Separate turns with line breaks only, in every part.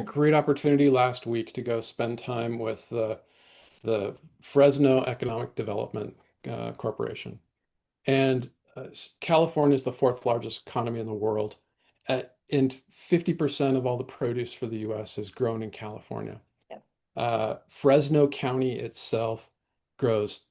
great opportunity last week to go spend time with the Fresno Economic Development Corporation. And California is the fourth largest economy in the world. And 50% of all the produce for the US is grown in California.
Yep.
Fresno County itself grows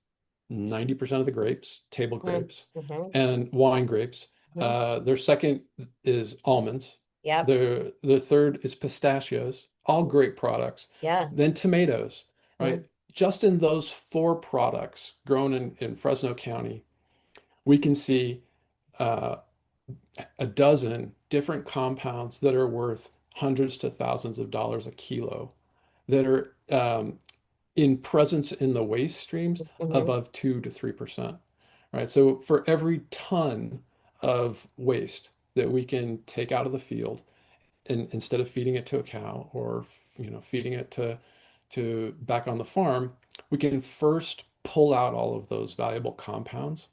90% of the grapes, table grapes,
Mm-hmm.
and wine grapes.
Hmm.
Their second is almonds.
Yep.
Their third is pistachios, all great products.
Yeah.
Then tomatoes,
Mm.
right? Just in those four products grown in Fresno County, we can see uh, a dozen different compounds that are worth hundreds to thousands of dollars a kilo that are in presence in the waste streams
Hmm.
above 2 to 3%. Right. So for every ton of waste that we can take out of the field, and instead of feeding it to a cow or feeding it to back on the farm, we can first pull out all of those valuable compounds,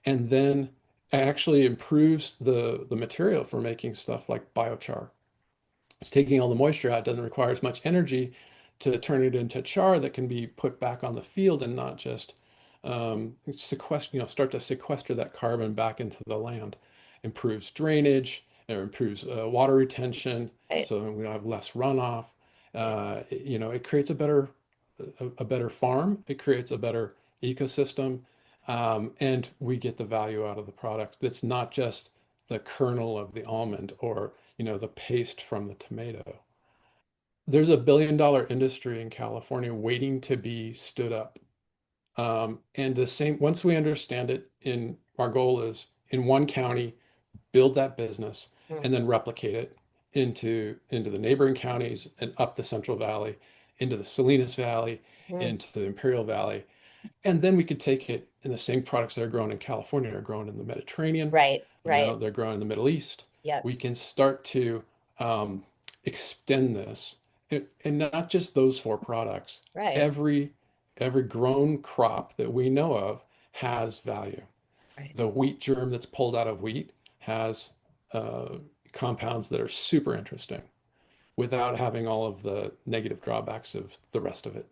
and then it actually improves the material for making stuff like biochar. It's taking all the moisture out, doesn't require as much energy to turn it into char that can be put back on the field and not just sequester, start to sequester that carbon back into the land. Improves drainage, it improves water retention,
Right.
so we don't have less runoff. It creates a better farm. It creates a better ecosystem, and we get the value out of the product. That's not just the kernel of the almond or the paste from the tomato. There's a billion-dollar industry in California waiting to be stood up. And the same, once we understand it, our goal is in one county, build that business
Mm.
and then replicate it into the neighboring counties and up the Central Valley, into the Salinas Valley,
Mm.
into the Imperial Valley. And then we could take it, and the same products that are grown in California are grown in the Mediterranean,
Right. Right.
they're grown in the Middle East.
Yep.
We can start to um, extend this, and not just those four products.
Right.
Every grown crop that we know of has value.
Right.
The wheat germ that's pulled out of wheat has uh, compounds that are super interesting without having all of the negative drawbacks of the rest of it.